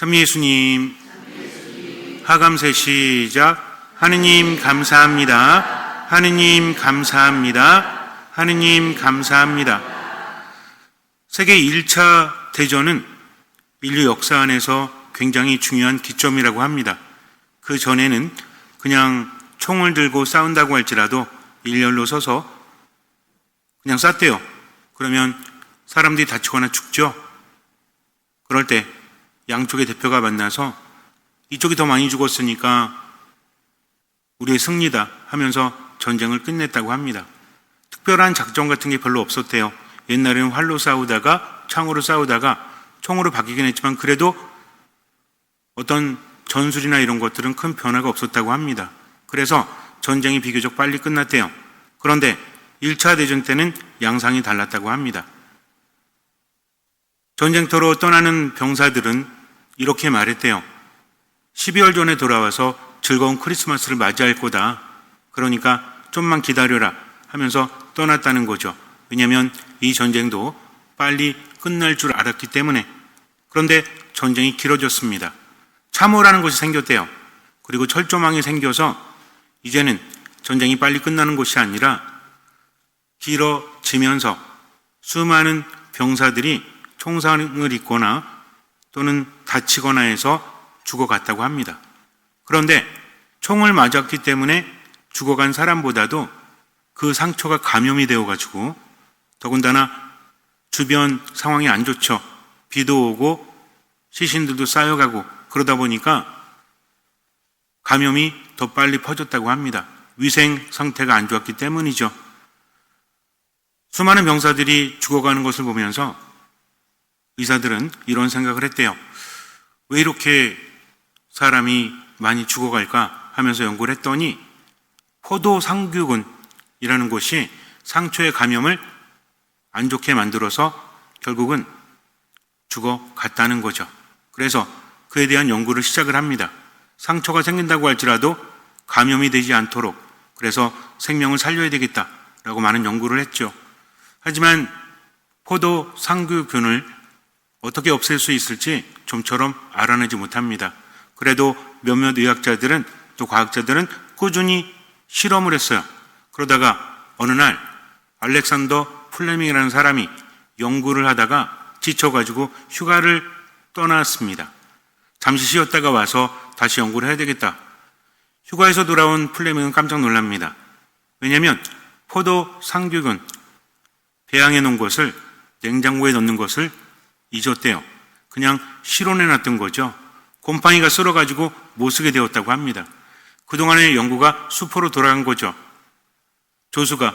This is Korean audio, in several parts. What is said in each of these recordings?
참 예수님, 하감세 시작. 하느님 감사합니다. 하느님 감사합니다. 하느님 감사합니다. 세계 1차 대전은 인류 역사 안에서 굉장히 중요한 기점이라고 합니다. 그 전에는 그냥 총을 들고 싸운다고 할지라도 일렬로 서서 그냥 쐈대요. 그러면 사람들이 다치거나 죽죠. 그럴 때 양쪽의 대표가 만나서 이쪽이 더 많이 죽었으니까 우리의 승리다 하면서 전쟁을 끝냈다고 합니다. 특별한 작전 같은 게 별로 없었대요. 옛날에는 활로 싸우다가 창으로 싸우다가 총으로 바뀌긴 했지만 그래도 어떤 전술이나 이런 것들은 큰 변화가 없었다고 합니다. 그래서 전쟁이 비교적 빨리 끝났대요. 그런데 1차 대전 때는 양상이 달랐다고 합니다. 전쟁터로 떠나는 병사들은 이렇게 말했대요. 12월 전에 돌아와서 즐거운 크리스마스를 맞이할 거다. 그러니까 좀만 기다려라 하면서 떠났다는 거죠. 왜냐하면 이 전쟁도 빨리 끝날 줄 알았기 때문에. 그런데 전쟁이 길어졌습니다. 참호라는 것이 생겼대요. 그리고 철조망이 생겨서 이제는 전쟁이 빨리 끝나는 것이 아니라 길어지면서 수많은 병사들이 총상을 입거나 또는 다치거나 해서 죽어갔다고 합니다. 그런데 총을 맞았기 때문에 죽어간 사람보다도 그 상처가 감염이 되어가지고 더군다나 주변 상황이 안 좋죠. 비도 오고 시신들도 쌓여가고 그러다 보니까 감염이 더 빨리 퍼졌다고 합니다. 위생 상태가 안 좋았기 때문이죠. 수많은 병사들이 죽어가는 것을 보면서 의사들은 이런 생각을 했대요. 왜 이렇게 사람이 많이 죽어갈까 하면서 연구를 했더니 포도상규균이라는 것이 상처의 감염을 안 좋게 만들어서 결국은 죽어갔다는 거죠. 그래서 그에 대한 연구를 시작을 합니다. 상처가 생긴다고 할지라도 감염이 되지 않도록 그래서 생명을 살려야 되겠다라고 많은 연구를 했죠. 하지만 포도상규균을 어떻게 없앨 수 있을지 좀처럼 알아내지 못합니다. 그래도 몇몇 의학자들은 또 과학자들은 꾸준히 실험을 했어요. 그러다가 어느 날 알렉산더 플레밍이라는 사람이 연구를 하다가 지쳐가지고 휴가를 떠났습니다. 잠시 쉬었다가 와서 다시 연구를 해야 되겠다. 휴가에서 돌아온 플레밍은 깜짝 놀랍니다. 왜냐하면 포도상규균 배양해 놓은 것을 냉장고에 넣는 것을 잊었대요. 그냥 실온에 놨던 거죠. 곰팡이가 쓸어가지고 못 쓰게 되었다고 합니다. 그동안의 연구가 수포로 돌아간 거죠. 조수가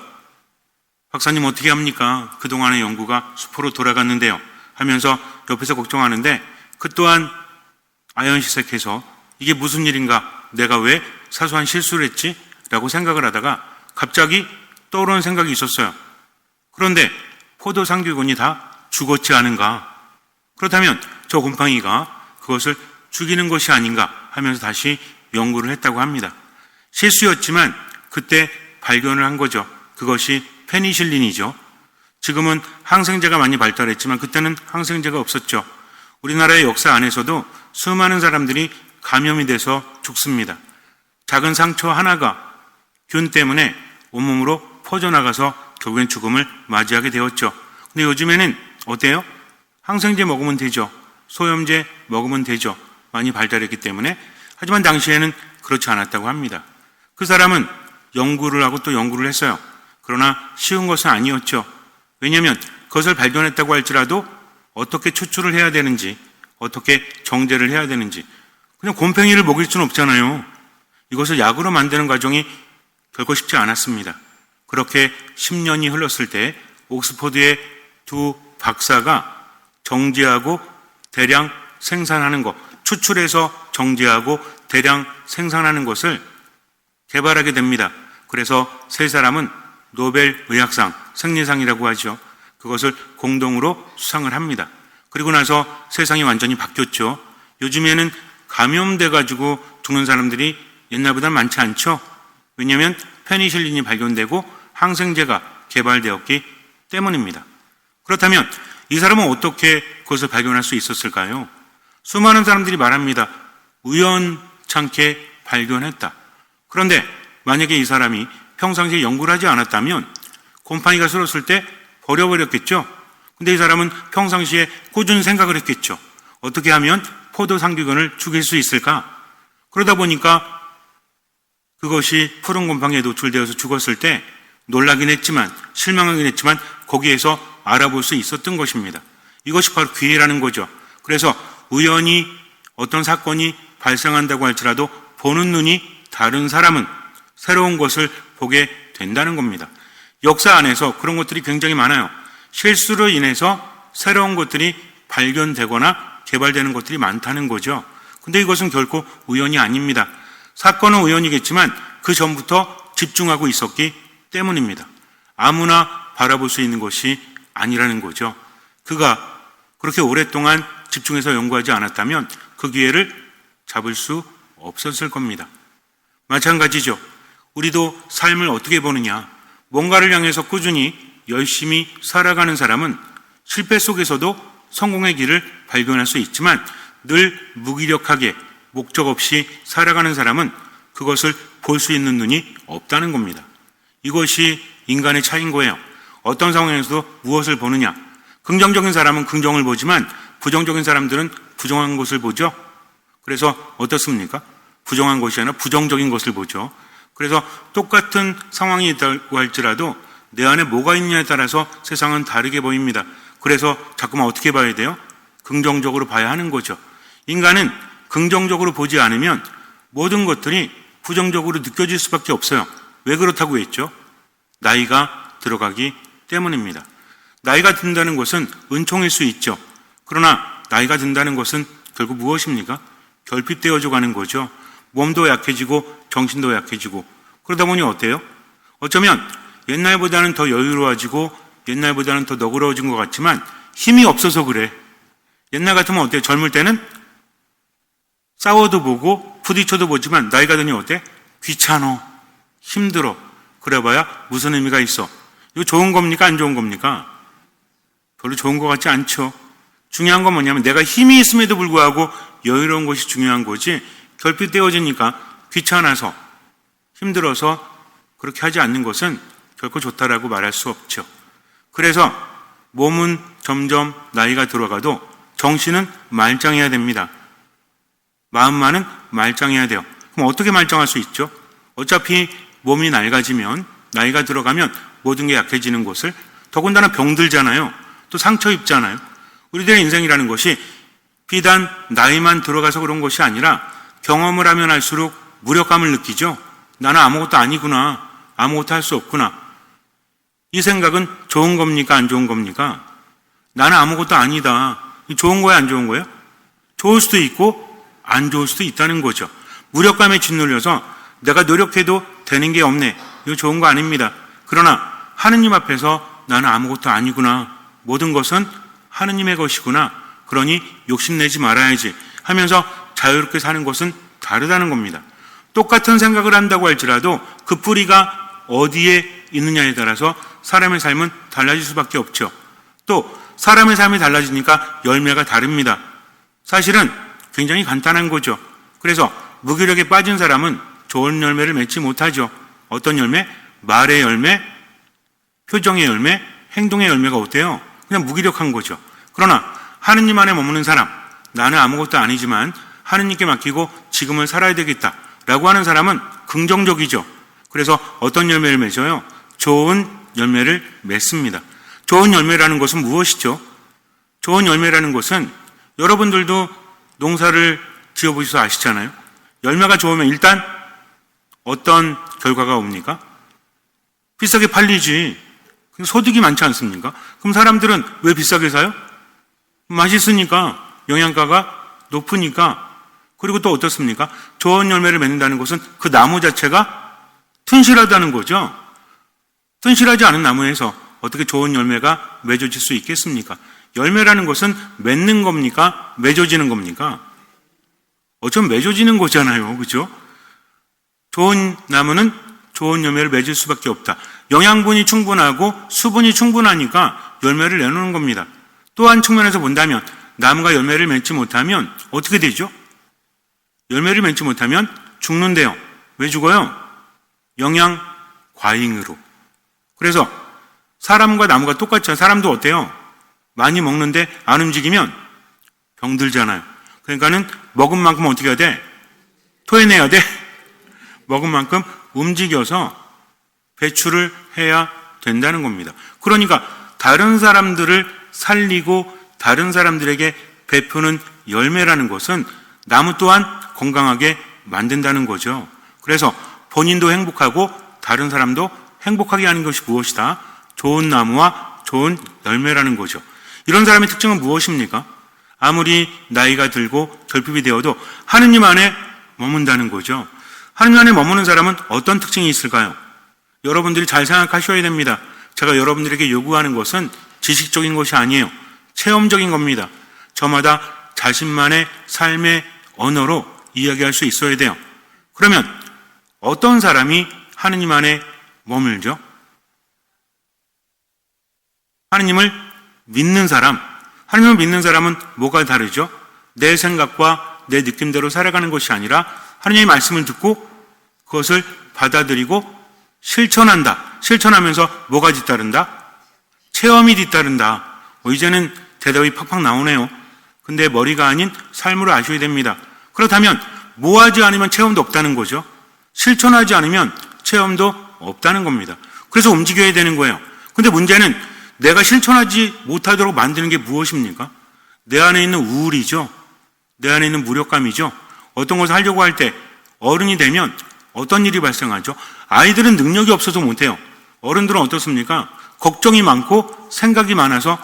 박사님 어떻게 합니까? 그동안의 연구가 수포로 돌아갔는데요 하면서 옆에서 걱정하는데 그 또한 아연시색해서 이게 무슨 일인가? 내가 왜 사소한 실수를 했지? 라고 생각을 하다가 갑자기 떠오르는 생각이 있었어요. 그런데 포도상규균이 다 죽었지 않은가? 그렇다면 저 곰팡이가 그것을 죽이는 것이 아닌가 하면서 다시 연구를 했다고 합니다. 실수였지만 그때 발견을 한 거죠. 그것이 페니실린이죠. 지금은 항생제가 많이 발달했지만 그때는 항생제가 없었죠. 우리나라의 역사 안에서도 수많은 사람들이 감염이 돼서 죽습니다. 작은 상처 하나가 균 때문에 온몸으로 퍼져나가서 결국엔 죽음을 맞이하게 되었죠. 근데 요즘에는 어때요? 항생제 먹으면 되죠. 소염제 먹으면 되죠. 많이 발달했기 때문에. 하지만 당시에는 그렇지 않았다고 합니다. 그 사람은 연구를 하고 또 연구를 했어요. 그러나 쉬운 것은 아니었죠. 왜냐하면 그것을 발견했다고 할지라도 어떻게 추출을 해야 되는지, 어떻게 정제를 해야 되는지, 그냥 곰팡이를 먹일 수는 없잖아요. 이것을 약으로 만드는 과정이 결코 쉽지 않았습니다. 그렇게 10년이 흘렀을 때 옥스퍼드의 두 박사가 정제하고 대량 생산하는 것, 추출해서 정제하고 대량 생산하는 것을 개발하게 됩니다. 그래서 세 사람은 노벨 의학상, 생리상이라고 하죠. 그것을 공동으로 수상을 합니다. 그리고 나서 세상이 완전히 바뀌었죠. 요즘에는 감염돼가지고 죽는 사람들이 옛날보다 많지 않죠. 왜냐하면 페니실린이 발견되고 항생제가 개발되었기 때문입니다. 그렇다면 이 사람은 어떻게 그것을 발견할 수 있었을까요? 수많은 사람들이 말합니다. 우연찮게 발견했다. 그런데 만약에 이 사람이 평상시에 연구를 하지 않았다면 곰팡이가 슬었을 때 버려버렸겠죠. 근데 이 사람은 평상시에 꾸준히 생각을 했겠죠. 어떻게 하면 포도 상귀근을 죽일 수 있을까? 그러다 보니까 그것이 푸른 곰팡이에 노출되어서 죽었을 때 놀라긴 했지만, 실망하긴 했지만 거기에서 알아볼 수 있었던 것입니다. 이것이 바로 기회라는 거죠. 그래서 우연히 어떤 사건이 발생한다고 할지라도 보는 눈이 다른 사람은 새로운 것을 보게 된다는 겁니다. 역사 안에서 그런 것들이 굉장히 많아요. 실수로 인해서 새로운 것들이 발견되거나 개발되는 것들이 많다는 거죠. 근데 이것은 결코 우연이 아닙니다. 사건은 우연이겠지만 그 전부터 집중하고 있었기 때문입니다. 아무나 바라볼 수 있는 것이 아니라는 거죠. 그가 그렇게 오랫동안 집중해서 연구하지 않았다면 그 기회를 잡을 수 없었을 겁니다. 마찬가지죠. 우리도 삶을 어떻게 보느냐. 뭔가를 향해서 꾸준히 열심히 살아가는 사람은 실패 속에서도 성공의 길을 발견할 수 있지만 늘 무기력하게 목적 없이 살아가는 사람은 그것을 볼 수 있는 눈이 없다는 겁니다. 이것이 인간의 차이인 거예요. 어떤 상황에서도 무엇을 보느냐. 긍정적인 사람은 긍정을 보지만 부정적인 사람들은 부정한 것을 보죠. 그래서 어떻습니까? 부정한 것이 아니라 부정적인 것을 보죠. 그래서 똑같은 상황이 있다고 할지라도 내 안에 뭐가 있냐에 따라서 세상은 다르게 보입니다. 그래서 자꾸만 어떻게 봐야 돼요? 긍정적으로 봐야 하는 거죠. 인간은 긍정적으로 보지 않으면 모든 것들이 부정적으로 느껴질 수밖에 없어요. 왜 그렇다고 했죠? 나이가 들어가기 때문입니다. 나이가 든다는 것은 은총일 수 있죠. 그러나 나이가 든다는 것은 결국 무엇입니까? 결핍되어져 가는 거죠. 몸도 약해지고 정신도 약해지고 그러다 보니 어때요? 어쩌면 옛날보다는 더 여유로워지고 옛날보다는 더 너그러워진 것 같지만 힘이 없어서 그래. 옛날 같으면 어때요? 젊을 때는 싸워도 보고 부딪혀도 보지만 나이가 드니 어때? 귀찮어. 힘들어. 그래봐야 무슨 의미가 있어? 이거 좋은 겁니까? 안 좋은 겁니까? 별로 좋은 것 같지 않죠. 중요한 건 뭐냐면 내가 힘이 있음에도 불구하고 여유로운 것이 중요한 거지 결핍되어지니까 귀찮아서 힘들어서 그렇게 하지 않는 것은 결코 좋다라고 말할 수 없죠. 그래서 몸은 점점 나이가 들어가도 정신은 말짱해야 됩니다. 마음만은 말짱해야 돼요. 그럼 어떻게 말짱할 수 있죠? 어차피 몸이 낡아지면 나이가 들어가면 모든 게 약해지는 것을 더군다나 병들잖아요. 또 상처 입잖아요. 우리들의 인생이라는 것이 비단 나이만 들어가서 그런 것이 아니라 경험을 하면 할수록 무력감을 느끼죠. 나는 아무것도 아니구나. 아무것도 할 수 없구나. 이 생각은 좋은 겁니까? 안 좋은 겁니까? 나는 아무것도 아니다. 좋은 거야? 안 좋은 거예요? 좋을 수도 있고 안 좋을 수도 있다는 거죠. 무력감에 짓눌려서 내가 노력해도 되는 게 없네. 이거 좋은 거 아닙니다. 그러나 하느님 앞에서 나는 아무것도 아니구나. 모든 것은 하느님의 것이구나. 그러니 욕심내지 말아야지 하면서 자유롭게 사는 것은 다르다는 겁니다. 똑같은 생각을 한다고 할지라도 그 뿌리가 어디에 있느냐에 따라서 사람의 삶은 달라질 수밖에 없죠. 또 사람의 삶이 달라지니까 열매가 다릅니다. 사실은 굉장히 간단한 거죠. 그래서 무기력에 빠진 사람은 좋은 열매를 맺지 못하죠. 어떤 열매? 말의 열매, 표정의 열매, 행동의 열매가 어때요? 그냥 무기력한 거죠. 그러나 하느님 안에 머무는 사람, 나는 아무것도 아니지만 하느님께 맡기고 지금을 살아야 되겠다라고 하는 사람은 긍정적이죠. 그래서 어떤 열매를 맺어요? 좋은 열매를 맺습니다. 좋은 열매라는 것은 무엇이죠? 좋은 열매라는 것은 여러분들도 농사를 지어보셔서 아시잖아요. 열매가 좋으면 일단 어떤 결과가 옵니까? 비싸게 팔리지. 소득이 많지 않습니까? 그럼 사람들은 왜 비싸게 사요? 맛있으니까, 영양가가 높으니까. 그리고 또 어떻습니까? 좋은 열매를 맺는다는 것은 그 나무 자체가 튼실하다는 거죠. 튼실하지 않은 나무에서 어떻게 좋은 열매가 맺어질 수 있겠습니까? 열매라는 것은 맺는 겁니까? 맺어지는 겁니까? 어쩌면 맺어지는 거잖아요. 그죠? 좋은 나무는 좋은 열매를 맺을 수밖에 없다. 영양분이 충분하고 수분이 충분하니까 열매를 내놓는 겁니다. 또 한 측면에서 본다면 나무가 열매를 맺지 못하면 어떻게 되죠? 열매를 맺지 못하면 죽는데요. 왜 죽어요? 영양 과잉으로. 그래서 사람과 나무가 똑같죠. 사람도 어때요? 많이 먹는데 안 움직이면 병들잖아요. 그러니까는 먹은 만큼 어떻게 해야 돼? 토해내야 돼. 먹은 만큼 움직여서 배출을 해야 된다는 겁니다. 그러니까 다른 사람들을 살리고 다른 사람들에게 베푸는 열매라는 것은 나무 또한 건강하게 만든다는 거죠. 그래서 본인도 행복하고 다른 사람도 행복하게 하는 것이 무엇이다? 좋은 나무와 좋은 열매라는 거죠. 이런 사람의 특징은 무엇입니까? 아무리 나이가 들고 결핍이 되어도 하느님 안에 머문다는 거죠. 하느님 안에 머무는 사람은 어떤 특징이 있을까요? 여러분들이 잘 생각하셔야 됩니다. 제가 여러분들에게 요구하는 것은 지식적인 것이 아니에요. 체험적인 겁니다. 저마다 자신만의 삶의 언어로 이야기할 수 있어야 돼요. 그러면 어떤 사람이 하느님 안에 머물죠? 하느님을 믿는 사람, 하느님을 믿는 사람은 뭐가 다르죠? 내 생각과 내 느낌대로 살아가는 것이 아니라 하느님의 말씀을 듣고 그것을 받아들이고 실천한다. 실천하면서 뭐가 뒤따른다? 체험이 뒤따른다. 이제는 대답이 팍팍 나오네요. 근데 머리가 아닌 삶으로 아셔야 됩니다. 그렇다면 뭐 하지 않으면 체험도 없다는 거죠. 실천하지 않으면 체험도 없다는 겁니다. 그래서 움직여야 되는 거예요. 근데 문제는 내가 실천하지 못하도록 만드는 게 무엇입니까? 내 안에 있는 우울이죠. 내 안에 있는 무력감이죠. 어떤 것을 하려고 할 때 어른이 되면 어떤 일이 발생하죠? 아이들은 능력이 없어서 못해요. 어른들은 어떻습니까? 걱정이 많고 생각이 많아서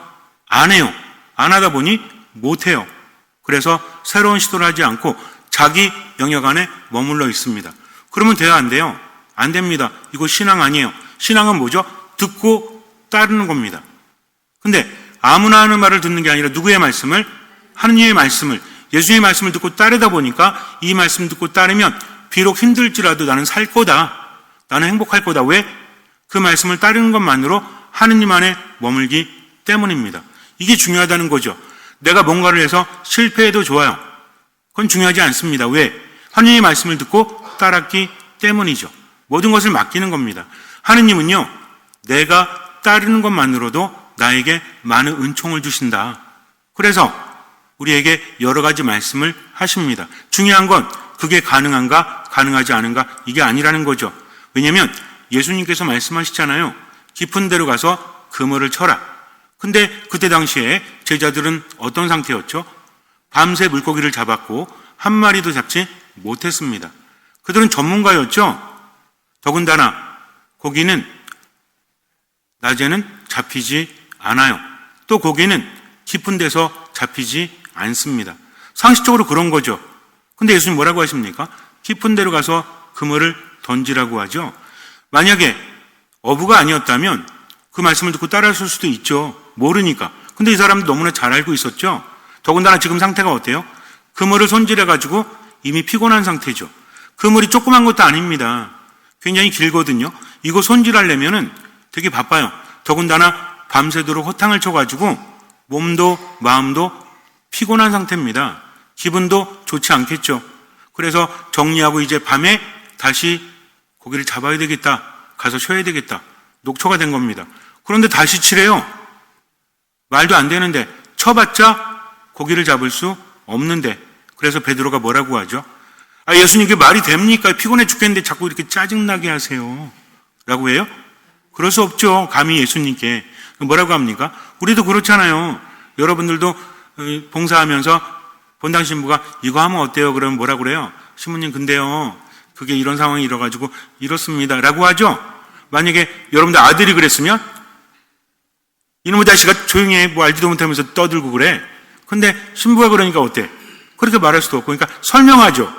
안 해요. 안 하다 보니 못해요. 그래서 새로운 시도를 하지 않고 자기 영역 안에 머물러 있습니다. 그러면 돼요, 안 돼요? 안 됩니다. 이거 신앙 아니에요. 신앙은 뭐죠? 듣고 따르는 겁니다. 근데 아무나 하는 말을 듣는 게 아니라 누구의 말씀을? 하느님의 말씀을, 예수의 말씀을 듣고 따르다 보니까 이 말씀 듣고 따르면 비록 힘들지라도 나는 살 거다. 나는 행복할 거다. 왜? 그 말씀을 따르는 것만으로 하느님 안에 머물기 때문입니다. 이게 중요하다는 거죠. 내가 뭔가를 해서 실패해도 좋아요. 그건 중요하지 않습니다. 왜? 하느님의 말씀을 듣고 따랐기 때문이죠. 모든 것을 맡기는 겁니다. 하느님은요, 내가 따르는 것만으로도 나에게 많은 은총을 주신다. 그래서 우리에게 여러 가지 말씀을 하십니다. 중요한 건 그게 가능한가, 가능하지 않은가 이게 아니라는 거죠. 왜냐하면 예수님께서 말씀하시잖아요. 깊은 데로 가서 그물을 쳐라. 근데 그때 당시에 제자들은 어떤 상태였죠? 밤새 물고기를 잡았고 한 마리도 잡지 못했습니다. 그들은 전문가였죠. 더군다나 고기는 낮에는 잡히지 않아요. 또 고기는 깊은 데서 잡히지 않습니다. 상식적으로 그런 거죠. 근데 예수님 뭐라고 하십니까? 깊은 데로 가서 그물을 던지라고 하죠. 만약에 어부가 아니었다면 그 말씀을 듣고 따라할 수도 있죠. 모르니까. 근데 이 사람도 너무나 잘 알고 있었죠. 더군다나 지금 상태가 어때요? 그물을 손질해가지고 이미 피곤한 상태죠. 그물이 조그만 것도 아닙니다. 굉장히 길거든요. 이거 손질하려면은 되게 바빠요. 더군다나 밤새도록 허탕을 쳐가지고 몸도 마음도 피곤한 상태입니다. 기분도 좋지 않겠죠. 그래서 정리하고 이제 밤에 다시 고기를 잡아야 되겠다. 가서 쉬어야 되겠다. 녹초가 된 겁니다. 그런데 다시 치래요. 말도 안 되는데 쳐봤자 고기를 잡을 수 없는데 그래서 베드로가 뭐라고 하죠? 예수님 이게 말이 됩니까? 피곤해 죽겠는데 자꾸 이렇게 짜증나게 하세요. 라고 해요? 그럴 수 없죠. 감히 예수님께. 뭐라고 합니까? 우리도 그렇잖아요. 여러분들도 봉사하면서 본당 신부가 이거 하면 어때요? 그러면 뭐라고 그래요? 신부님 근데요. 그게 이런 상황이 일어가지고 이렇습니다. 라고 하죠. 만약에 여러분들 아들이 그랬으면 이놈의 자식아 조용히 해. 뭐 알지도 못하면서 떠들고 그래. 근데 신부가 그러니까 어때? 그렇게 말할 수도 없고. 그러니까 설명하죠.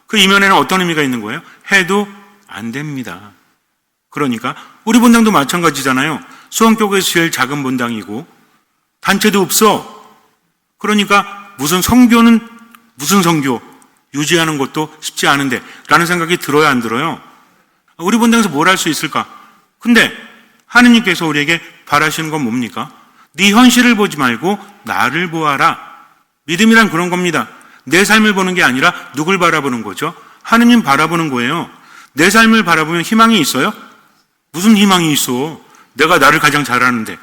그 이면에는 어떤 의미가 있는 거예요? 해도 안 됩니다. 그러니까 우리 본당도 마찬가지잖아요. 수원교회에서 제일 작은 본당이고 단체도 없어. 그러니까 무슨 성교는 무슨 성교 유지하는 것도 쉽지 않은데 라는 생각이 들어야 안 들어요? 우리 본당에서 뭘 할 수 있을까? 근데 하느님께서 우리에게 바라시는 건 뭡니까? 네 현실을 보지 말고 나를 보아라. 믿음이란 그런 겁니다. 내 삶을 보는 게 아니라 누굴 바라보는 거죠? 하느님 바라보는 거예요. 내 삶을 바라보면 희망이 있어요? 무슨 희망이 있어? 내가 나를 가장 잘 아는데.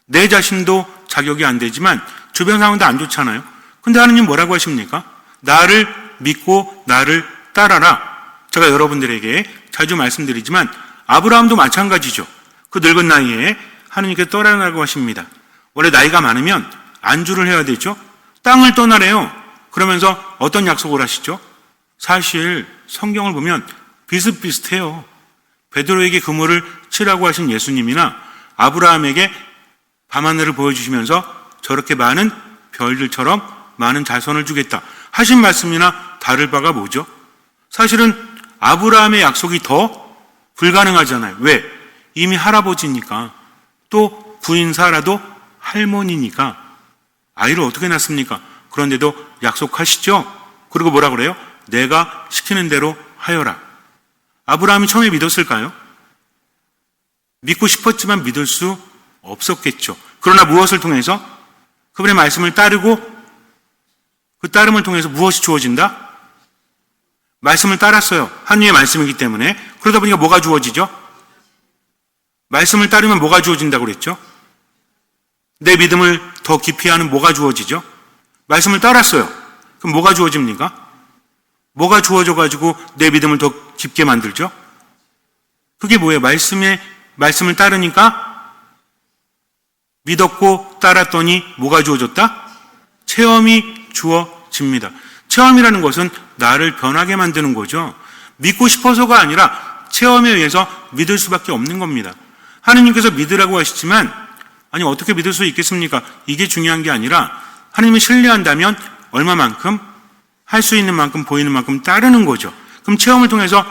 내 자신도 자격이 안 되지만 주변 상황도 안 좋잖아요. 근데 하느님 뭐라고 하십니까? 나를 믿고 나를 따라라. 제가 여러분들에게 자주 말씀드리지만 아브라함도 마찬가지죠. 그 늙은 나이에 하느님께 떠나라고 하십니다. 원래 나이가 많으면 안주를 해야 되죠. 땅을 떠나래요. 그러면서 어떤 약속을 하시죠? 사실 성경을 보면 비슷비슷해요. 베드로에게 그물을 치라고 하신 예수님이나 아브라함에게 밤하늘을 보여주시면서 저렇게 많은 별들처럼 많은 자손을 주겠다 하신 말씀이나 다를 바가 뭐죠? 사실은 아브라함의 약속이 더 불가능하잖아요. 왜? 이미 할아버지니까. 또 부인 사라도 할머니니까. 아이를 어떻게 낳습니까? 그런데도 약속하시죠? 그리고 뭐라 그래요? 내가 시키는 대로 하여라. 아브라함이 처음에 믿었을까요? 믿고 싶었지만 믿을 수 없었겠죠. 그러나 무엇을 통해서? 그분의 말씀을 따르고 그 따름을 통해서 무엇이 주어진다? 말씀을 따랐어요. 하느님의 말씀이기 때문에. 그러다 보니까 뭐가 주어지죠? 말씀을 따르면 뭐가 주어진다고 그랬죠? 내 믿음을 더 깊이 하는 뭐가 주어지죠? 말씀을 따랐어요. 그럼 뭐가 주어집니까? 뭐가 주어져가지고 내 믿음을 더 깊게 만들죠? 그게 뭐예요? 말씀을 따르니까 믿었고 따랐더니 뭐가 주어졌다? 체험이 주어집니다. 체험이라는 것은 나를 변하게 만드는 거죠. 믿고 싶어서가 아니라 체험에 의해서 믿을 수밖에 없는 겁니다. 하느님께서 믿으라고 하시지만 아니 어떻게 믿을 수 있겠습니까? 이게 중요한 게 아니라 하느님을 신뢰한다면 얼마만큼 할 수 있는 만큼 보이는 만큼 따르는 거죠. 그럼 체험을 통해서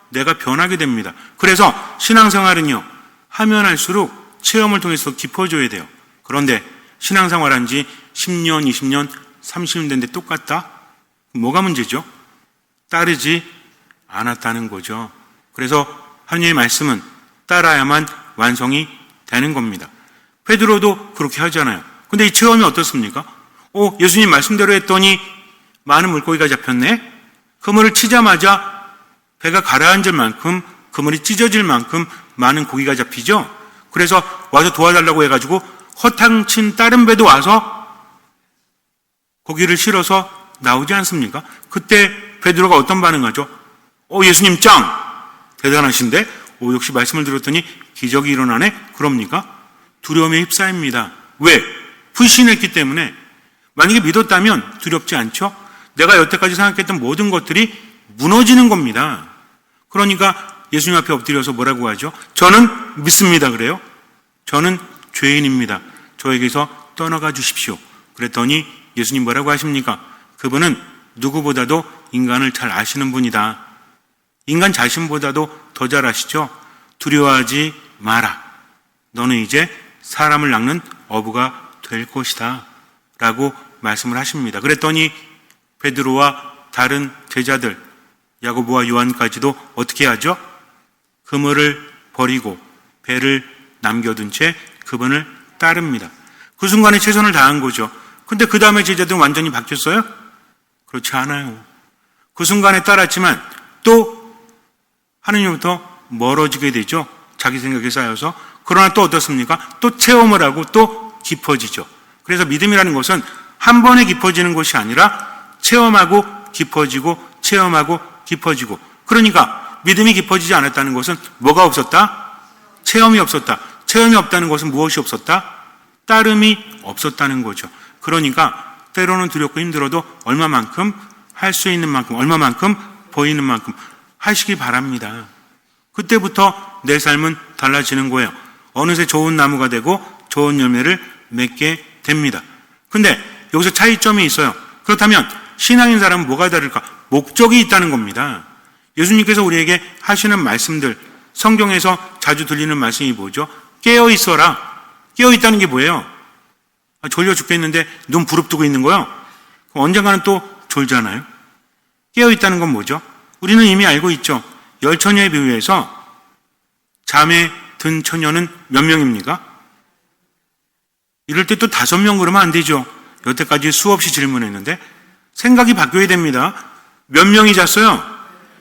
내가 변하게 됩니다. 그래서 신앙생활은요 하면 할수록 체험을 통해서 깊어져야 돼요. 그런데 신앙생활한 지 10년, 20년, 30년 됐는데 똑같다? 뭐가 문제죠? 따르지 않았다는 거죠. 그래서 하느님의 말씀은 따라야만 완성이 되는 겁니다. 베드로도 그렇게 하잖아요. 근데 이 체험이 어떻습니까? 예수님 말씀대로 했더니 많은 물고기가 잡혔네? 그물을 치자마자 배가 가라앉을 만큼, 그물이 찢어질 만큼 많은 고기가 잡히죠? 그래서 와서 도와달라고 해가지고 허탕친 다른 배도 와서 고기를 실어서 나오지 않습니까? 그때 베드로가 어떤 반응하죠? 예수님 짱! 대단하신데? 역시 말씀을 들었더니 기적이 일어나네? 그럽니까? 두려움에 휩싸입니다. 왜? 불신했기 때문에. 만약에 믿었다면 두렵지 않죠? 내가 여태까지 생각했던 모든 것들이 무너지는 겁니다. 그러니까 예수님 앞에 엎드려서 뭐라고 하죠? 저는 믿습니다. 그래요? 저는 죄인입니다. 저에게서 떠나가 주십시오. 그랬더니 예수님 뭐라고 하십니까? 그분은 누구보다도 인간을 잘 아시는 분이다. 인간 자신보다도 더 잘 아시죠? 두려워하지 마라. 너는 이제 사람을 낚는 어부가 될 것이다. 라고 말씀을 하십니다. 그랬더니 베드로와 다른 제자들, 야고보와 요한까지도 어떻게 하죠? 그물을 버리고 배를 남겨둔 채 그분을 따릅니다. 그 순간에 최선을 다한 거죠. 근데 그 다음에 제자들은 완전히 바뀌었어요? 그렇지 않아요. 그 순간에 따랐지만 또 하느님부터 멀어지게 되죠. 자기 생각에 쌓여서. 그러나 또 어떻습니까? 또 체험을 하고 또 깊어지죠. 그래서 믿음이라는 것은 한 번에 깊어지는 것이 아니라 체험하고 깊어지고 체험하고 깊어지고. 그러니까 믿음이 깊어지지 않았다는 것은 뭐가 없었다? 체험이 없었다. 체험이 없다는 것은 무엇이 없었다? 따름이 없었다는 거죠. 그러니까 때로는 두렵고 힘들어도 얼마만큼 할 수 있는 만큼, 얼마만큼 보이는 만큼 하시기 바랍니다. 그때부터 내 삶은 달라지는 거예요. 어느새 좋은 나무가 되고 좋은 열매를 맺게 됩니다. 근데 여기서 차이점이 있어요. 그렇다면 신앙인 사람은 뭐가 다를까? 목적이 있다는 겁니다. 예수님께서 우리에게 하시는 말씀들, 성경에서 자주 들리는 말씀이 뭐죠? 깨어 있어라. 깨어 있다는 게 뭐예요? 졸려 죽겠는데 눈 부릅뜨고 있는 거요? 그럼 언젠가는 또 졸잖아요. 깨어 있다는 건 뭐죠? 우리는 이미 알고 있죠. 10처녀에 비유해서 잠에 든 처녀는 몇 명입니까? 이럴 때 또 5명 그러면 안 되죠. 여태까지 수없이 질문했는데 생각이 바뀌어야 됩니다. 몇 명이 잤어요?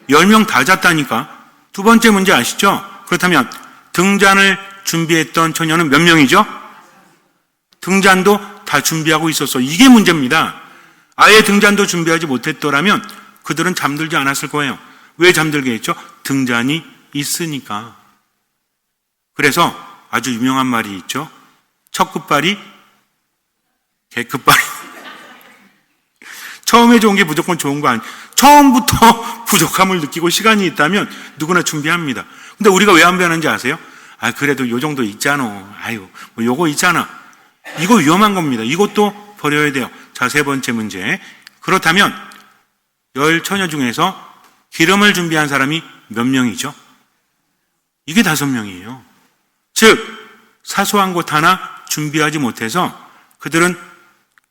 10명 다 잤다니까. 두 번째 문제 아시죠? 그렇다면 등잔을 준비했던 처녀는 몇 명이죠? 등잔도 다 준비하고 있었어. 이게 문제입니다. 아예 등잔도 준비하지 못했더라면 그들은 잠들지 않았을 거예요. 왜 잠들게 했죠? 등잔이 있으니까. 그래서 아주 유명한 말이 있죠. 첫 끝발이 개 끝발이. 처음에 좋은 게 무조건 좋은 거 아니에요. 처음부터 부족함을 느끼고 시간이 있다면 누구나 준비합니다. 근데 우리가 왜 안 변하는지 아세요? 그래도 요 정도 있잖아. 뭐 요거 있잖아. 이거 위험한 겁니다. 이것도 버려야 돼요. 자, 세 번째 문제. 그렇다면 10 처녀 중에서 기름을 준비한 사람이 몇 명이죠? 이게 5명이에요. 즉 사소한 것 하나 준비하지 못해서 그들은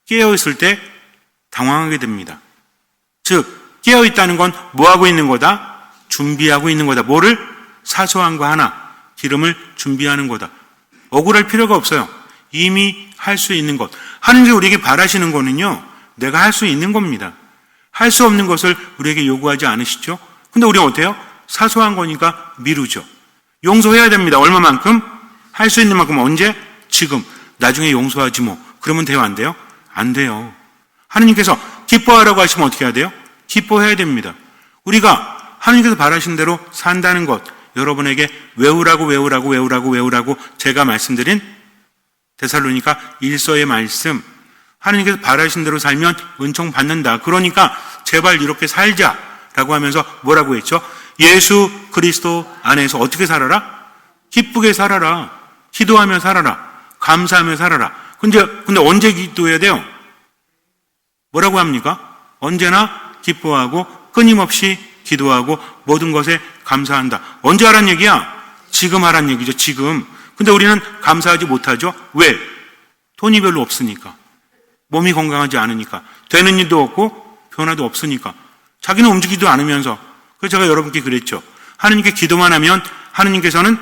깨어있을 때 당황하게 됩니다. 즉 깨어있다는 건 뭐하고 있는 거다? 준비하고 있는 거다. 뭐를? 사소한 거 하나, 기름을 준비하는 거다. 억울할 필요가 없어요. 이미 할 수 있는 것. 하나님께서 우리에게 바라시는 거는요, 내가 할 수 있는 겁니다. 할 수 없는 것을 우리에게 요구하지 않으시죠? 근데 우리는 어때요? 사소한 거니까 미루죠. 용서해야 됩니다. 얼마만큼? 할 수 있는 만큼. 언제? 지금. 나중에 용서하지 뭐. 그러면 돼요? 안 돼요? 안 돼요. 하나님께서 기뻐하라고 하시면 어떻게 해야 돼요? 기뻐해야 됩니다. 우리가 하나님께서 바라신 대로 산다는 것, 여러분에게 외우라고 제가 말씀드린 데살로니가 1서의 말씀, 하나님께서 바라신 대로 살면 은총 받는다. 그러니까 제발 이렇게 살자라고 하면서 뭐라고 했죠? 예수 그리스도 안에서 어떻게 살아라? 기쁘게 살아라. 기도하며 살아라. 감사하며 살아라. 근데 언제 기도해야 돼요? 뭐라고 합니까? 언제나 기뻐하고 끊임없이 기도하고 모든 것에 감사한다. 언제 하란 얘기야? 지금 하란 얘기죠. 지금. 근데 우리는 감사하지 못하죠. 왜? 돈이 별로 없으니까. 몸이 건강하지 않으니까. 되는 일도 없고 변화도 없으니까. 자기는 움직이지도 않으면서. 그래서 제가 여러분께 그랬죠. 하나님께 기도만 하면 하나님께서는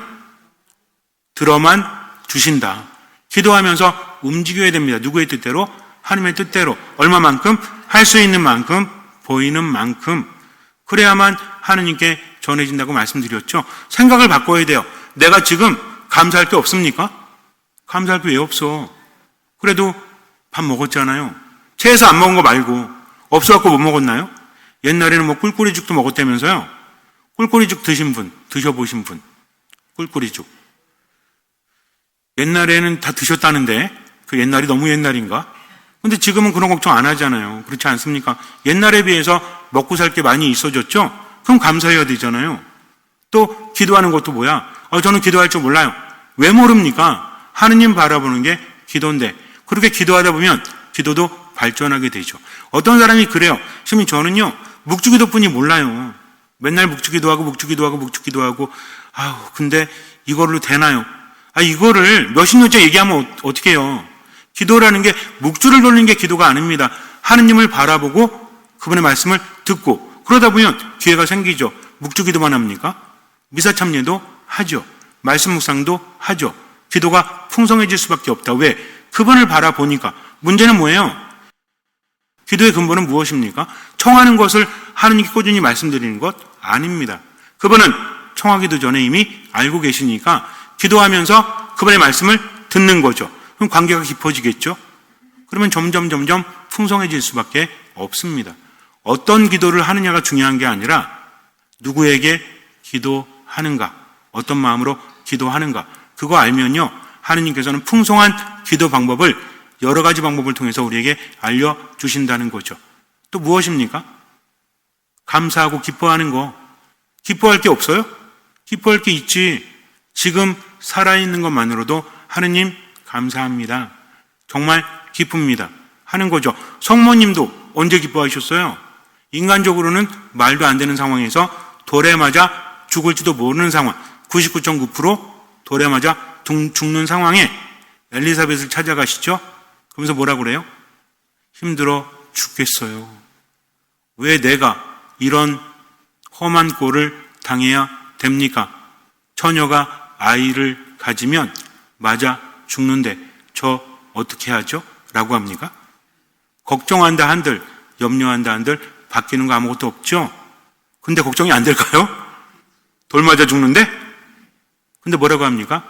들어만 주신다. 기도하면서 움직여야 됩니다. 누구의 뜻대로? 하나님의 뜻대로. 얼마만큼? 할 수 있는 만큼, 보이는 만큼. 그래야만 하나님께 전해진다고 말씀드렸죠. 생각을 바꿔야 돼요. 내가 지금 감사할 게 없습니까? 감사할 게 왜 없어? 그래도 밥 먹었잖아요. 채에서 안 먹은 거 말고 없어갖고 못 먹었나요? 옛날에는 뭐 꿀꿀이죽도 먹었다면서요. 꿀꿀이죽 드셔보신 분. 꿀꿀이죽. 옛날에는 다 드셨다는데 그 옛날이 너무 옛날인가? 근데 지금은 그런 걱정 안 하잖아요. 그렇지 않습니까? 옛날에 비해서 먹고 살 게 많이 있어졌죠? 그럼 감사해야 되잖아요. 또 기도하는 것도 뭐야? 저는 기도할 줄 몰라요. 왜 모릅니까? 하느님 바라보는 게 기도인데 그렇게 기도하다 보면 기도도 발전하게 되죠. 어떤 사람이 그래요. 지금 저는요 묵주기도뿐이 몰라요. 맨날 묵주기도하고 근데 이걸로 되나요? 이거를 몇십 년째 얘기하면 어떻게 해요? 기도라는 게 묵주를 돌리는 게 기도가 아닙니다. 하느님을 바라보고 그분의 말씀을 듣고 그러다 보면 기회가 생기죠. 묵주기도만 합니까? 미사참례도 하죠. 말씀 묵상도 하죠. 기도가 풍성해질 수밖에 없다. 왜? 그분을 바라보니까. 문제는 뭐예요? 기도의 근본은 무엇입니까? 청하는 것을 하느님께 꾸준히 말씀드리는 것 아닙니다. 그분은 청하기도 전에 이미 알고 계시니까 기도하면서 그분의 말씀을 듣는 거죠. 그럼 관계가 깊어지겠죠? 그러면 점점 풍성해질 수밖에 없습니다. 어떤 기도를 하느냐가 중요한 게 아니라 누구에게 기도하는가, 어떤 마음으로 기도하는가, 그거 알면요 하느님께서는 풍성한 기도 방법을 여러 가지 방법을 통해서 우리에게 알려주신다는 거죠. 또 무엇입니까? 감사하고 기뻐하는 거. 기뻐할 게 없어요? 기뻐할 게 있지. 지금 살아있는 것만으로도 하느님 감사합니다. 정말 기쁩니다. 하는 거죠. 성모님도 언제 기뻐하셨어요? 인간적으로는 말도 안 되는 상황에서 돌에 맞아 죽을지도 모르는 상황, 99.9% 돌에 맞아 죽는 상황에 엘리사벳을 찾아가시죠? 그러면서 뭐라 그래요? 힘들어 죽겠어요. 왜 내가 이런 험한 꼴을 당해야 됩니까? 처녀가 아이를 가지면 맞아 죽는데 저 어떻게 하죠? 라고 합니까? 걱정한다 한들, 염려한다 한들 바뀌는 거 아무것도 없죠? 근데 걱정이 안 될까요? 돌 맞아 죽는데? 근데 뭐라고 합니까?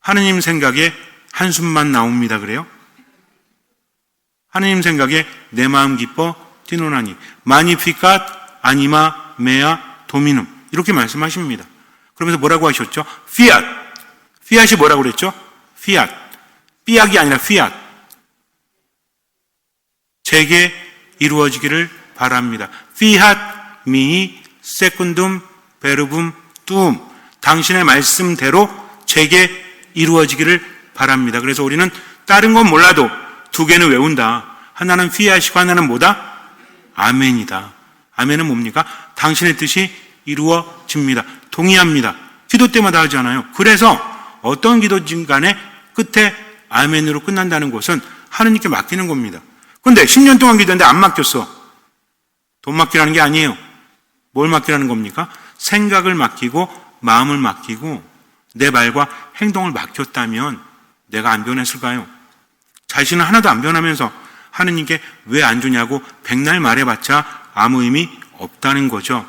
하느님 생각에 한숨만 나옵니다. 그래요? 하느님 생각에 내 마음 기뻐 뛰노나니 마니피캇 아니마 메아 도미눔 이렇게 말씀하십니다. 그러면서 뭐라고 하셨죠? 피앗. 피앗이 뭐라고 그랬죠? 피앗. 삐약이 아니라 피앗. 제게 이루어지기를 바랍니다. 피앗 미히 세군둠 베르붐 뚜움. 당신의 말씀대로 제게 이루어지기를 바랍니다. 그래서 우리는 다른 건 몰라도 두 개는 외운다. 하나는 피앗이고 하나는 뭐다? 아멘이다. 아멘은 뭡니까? 당신의 뜻이 이루어집니다. 동의합니다. 기도 때마다 하잖아요. 그래서 어떤 기도진 간에 끝에 아멘으로 끝난다는 것은 하느님께 맡기는 겁니다. 근데 10년 동안 기도했는데 안 맡겼어. 돈 맡기라는 게 아니에요. 뭘 맡기라는 겁니까? 생각을 맡기고 마음을 맡기고 내 말과 행동을 맡겼다면 내가 안 변했을까요? 자신은 하나도 안 변하면서 하느님께 왜 안 주냐고 백날 말해봤자 아무 의미 없다는 거죠.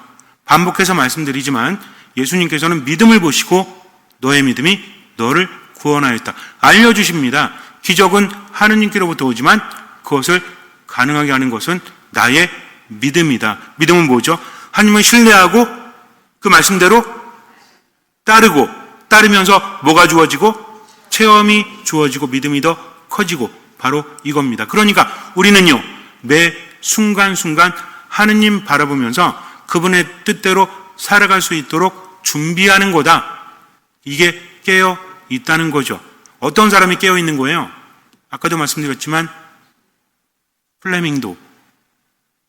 반복해서 말씀드리지만 예수님께서는 믿음을 보시고 너의 믿음이 너를 구원하였다. 알려주십니다. 기적은 하느님께로부터 오지만 그것을 가능하게 하는 것은 나의 믿음이다. 믿음은 뭐죠? 하나님을 신뢰하고 그 말씀대로 따르면서 뭐가 주어지고 체험이 주어지고 믿음이 더 커지고 바로 이겁니다. 그러니까 우리는요 매 순간순간 하느님 바라보면서 그분의 뜻대로 살아갈 수 있도록 준비하는 거다. 이게 깨어 있다는 거죠. 어떤 사람이 깨어 있는 거예요? 아까도 말씀드렸지만 플레밍도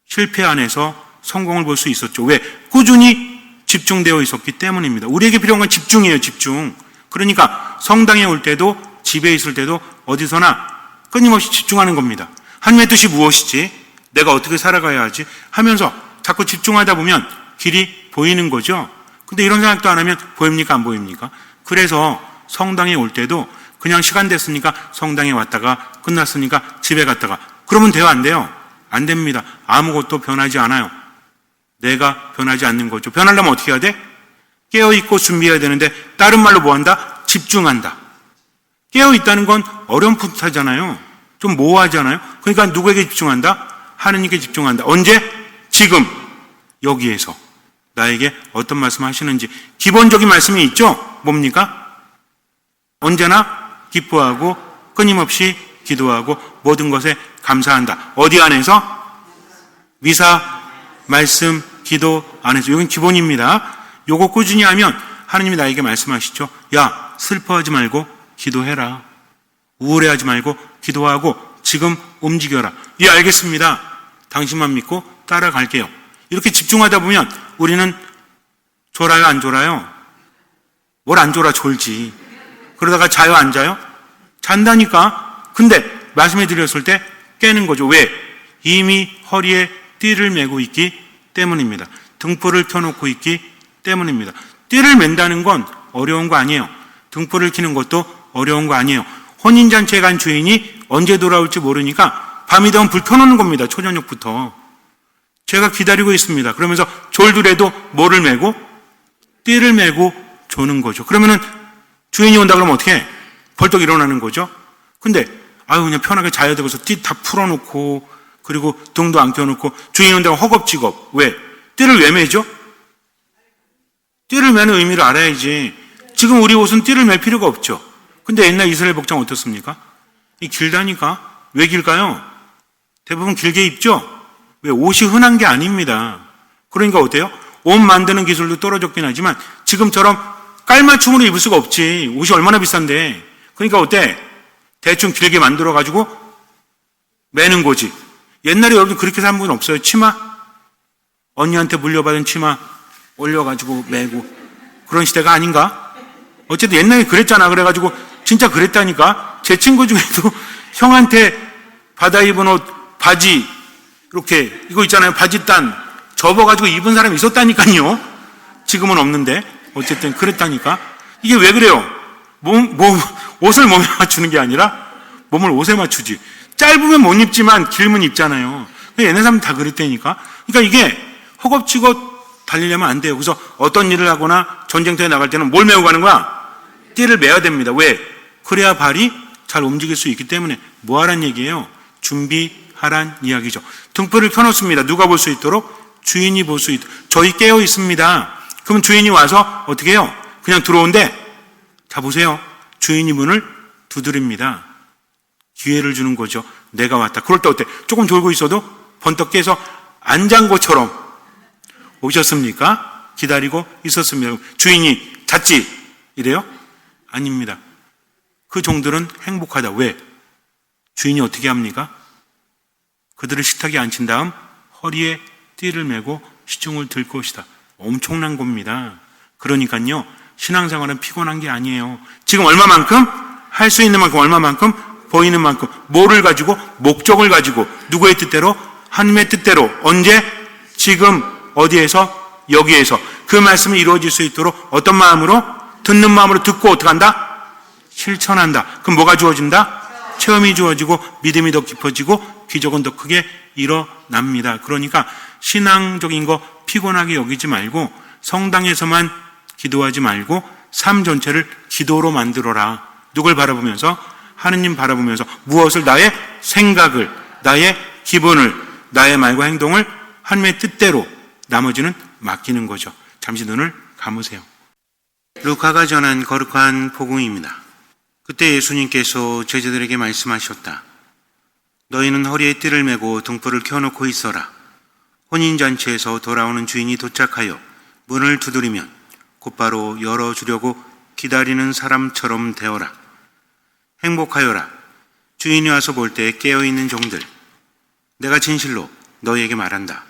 실패 안에서 성공을 볼 수 있었죠. 왜? 꾸준히 집중되어 있었기 때문입니다. 우리에게 필요한 건 집중이에요. 집중. 그러니까 성당에 올 때도 집에 있을 때도 어디서나 끊임없이 집중하는 겁니다. 하나님의 뜻이 무엇이지? 내가 어떻게 살아가야 하지? 하면서 자꾸 집중하다 보면 길이 보이는 거죠. 근데 이런 생각도 안 하면 보입니까? 안 보입니까? 그래서 성당에 올 때도 그냥 시간 됐으니까 성당에 왔다가 끝났으니까 집에 갔다가 그러면 돼요? 안 돼요? 안 됩니다. 아무것도 변하지 않아요. 내가 변하지 않는 거죠. 변하려면 어떻게 해야 돼? 깨어있고 준비해야 되는데 다른 말로 뭐 한다? 집중한다. 깨어있다는 건 어렴풋하잖아요. 좀 모호하잖아요. 그러니까 누구에게 집중한다? 하느님께 집중한다. 언제? 지금 여기에서 나에게 어떤 말씀 하시는지 기본적인 말씀이 있죠. 뭡니까? 언제나 기뻐하고 끊임없이 기도하고 모든 것에 감사한다. 어디 안에서? 미사, 말씀, 기도 안에서. 이건 기본입니다. 요거 꾸준히 하면 하느님이 나에게 말씀하시죠. 야, 슬퍼하지 말고 기도해라. 우울해하지 말고 기도하고 지금 움직여라. 예, 알겠습니다. 당신만 믿고 따라갈게요. 이렇게 집중하다 보면 우리는 졸아요, 안 졸아요? 뭘 안 졸아? 졸지. 그러다가 자요, 안 자요? 잔다니까. 근데 말씀해 드렸을 때 깨는 거죠. 왜? 이미 허리에 띠를 메고 있기 때문입니다. 등불을 켜놓고 있기 때문입니다. 띠를 맨다는 건 어려운 거 아니에요. 등불을 켜는 것도 어려운 거 아니에요. 혼인잔치에 간 주인이 언제 돌아올지 모르니까 밤이 되면 불 켜놓는 겁니다. 초저녁부터. 제가 기다리고 있습니다. 그러면서 졸더라도 뭐를 메고? 띠를 메고 조는 거죠. 그러면은 주인이 온다 그러면 어떻게 해? 벌떡 일어나는 거죠. 근데 그냥 편하게 자야 되고서 띠 다 풀어놓고 그리고 등도 안 켜놓고 주인이 온다고 허겁지겁. 왜? 띠를 왜 매죠? 띠를 매는 의미를 알아야지. 지금 우리 옷은 띠를 맬 필요가 없죠. 근데 옛날 이스라엘 복장 어떻습니까? 길다니까. 왜 길까요? 대부분 길게 입죠? 왜? 옷이 흔한 게 아닙니다. 그러니까 어때요? 옷 만드는 기술도 떨어졌긴 하지만 지금처럼 깔맞춤으로 입을 수가 없지. 옷이 얼마나 비싼데. 그러니까 어때? 대충 길게 만들어가지고 매는 거지. 옛날에 여러분 그렇게 산 분 없어요? 치마? 언니한테 물려받은 치마 올려가지고 매고 그런 시대가 아닌가? 어쨌든 옛날에 그랬잖아. 그래가지고 진짜 그랬다니까. 제 친구 중에도 형한테 받아 입은 옷 바지 이렇게 이거 있잖아요. 바지단 접어가지고 입은 사람이 있었다니까요. 지금은 없는데 어쨌든 그랬다니까. 이게 왜 그래요? 옷을 몸에 맞추는 게 아니라 몸을 옷에 맞추지. 짧으면 못 입지만 길면 입잖아요. 옛날 사람 다 그랬다니까. 그러니까 이게 허겁지겁 달리려면 안 돼요. 그래서 어떤 일을 하거나 전쟁터에 나갈 때는 뭘 메고 가는 거야? 띠를 메야 됩니다. 왜? 그래야 발이 잘 움직일 수 있기 때문에. 뭐 하란 얘기예요? 준비하란 이야기죠. 등불을 켜놓습니다. 누가 볼 수 있도록? 주인이 볼 수 있도록. 저희 깨어 있습니다. 그럼 주인이 와서 어떻게 해요? 그냥 들어온대. 자, 보세요. 주인이 문을 두드립니다. 기회를 주는 거죠. 내가 왔다. 그럴 때 어때? 조금 졸고 있어도 번떡 깨서 안 잔 것처럼 오셨습니까? 기다리고 있었습니다. 주인이 잤지? 이래요? 아닙니다. 그 종들은 행복하다. 왜? 주인이 어떻게 합니까? 그들을 식탁에 앉힌 다음 허리에 띠를 메고 시중을 들 것이다. 엄청난 겁니다. 그러니까요, 신앙생활은 피곤한 게 아니에요. 지금 얼마만큼? 할 수 있는 만큼, 얼마만큼? 보이는 만큼. 뭐를 가지고? 목적을 가지고. 누구의 뜻대로? 하나님의 뜻대로. 언제? 지금. 어디에서? 여기에서. 그 말씀이 이루어질 수 있도록 어떤 마음으로? 듣는 마음으로 듣고 어떻게 한다? 실천한다. 그럼 뭐가 주어진다? 체험이 주어지고 믿음이 더 깊어지고 기적은 더 크게 일어납니다. 그러니까 신앙적인 거 피곤하게 여기지 말고 성당에서만 기도하지 말고 삶 전체를 기도로 만들어라. 누굴 바라보면서? 하느님 바라보면서 무엇을? 나의 생각을, 나의 기분을, 나의 말과 행동을 하나님의 뜻대로 나머지는 맡기는 거죠. 잠시 눈을 감으세요. 루카가 전한 거룩한 복음입니다. 그때 예수님께서 제자들에게 말씀하셨다. 너희는 허리에 띠를 메고 등불을 켜놓고 있어라. 혼인잔치에서 돌아오는 주인이 도착하여 문을 두드리면 곧바로 열어주려고 기다리는 사람처럼 되어라. 행복하여라. 주인이 와서 볼 때 깨어있는 종들. 내가 진실로 너희에게 말한다.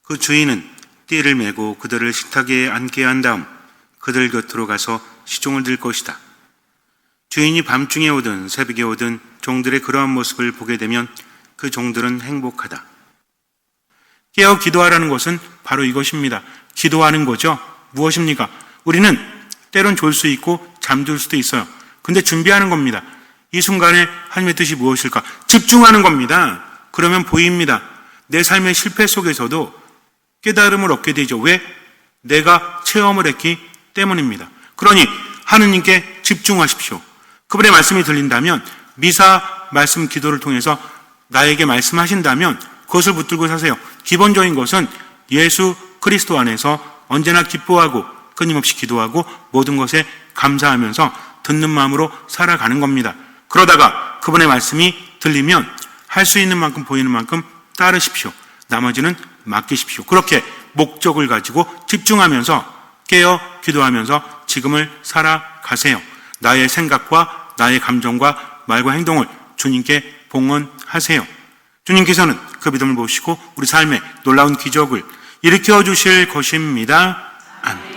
그 주인은 띠를 메고 그들을 식탁에 앉게 한 다음 그들 곁으로 가서 시종을 들 것이다. 주인이 밤중에 오든 새벽에 오든 종들의 그러한 모습을 보게 되면 그 종들은 행복하다. 깨어 기도하라는 것은 바로 이것입니다. 기도하는 거죠. 무엇입니까? 우리는 때론 졸 수 있고 잠들 수도 있어요. 근데 준비하는 겁니다. 이 순간에 하나님의 뜻이 무엇일까? 집중하는 겁니다. 그러면 보입니다. 내 삶의 실패 속에서도 깨달음을 얻게 되죠. 왜? 내가 체험을 했기 때문입니다. 그러니 하느님께 집중하십시오. 그분의 말씀이 들린다면, 미사 말씀 기도를 통해서 나에게 말씀하신다면 그것을 붙들고 사세요. 기본적인 것은 예수 그리스도 안에서 언제나 기뻐하고 끊임없이 기도하고 모든 것에 감사하면서 듣는 마음으로 살아가는 겁니다. 그러다가 그분의 말씀이 들리면 할 수 있는 만큼 보이는 만큼 따르십시오. 나머지는 맡기십시오. 그렇게 목적을 가지고 집중하면서 깨어 기도하면서 지금을 살아가세요. 나의 생각과 나의 감정과 말과 행동을 주님께 봉헌하세요. 주님께서는 그 믿음을 보시고 우리 삶에 놀라운 기적을 일으켜 주실 것입니다. 아멘.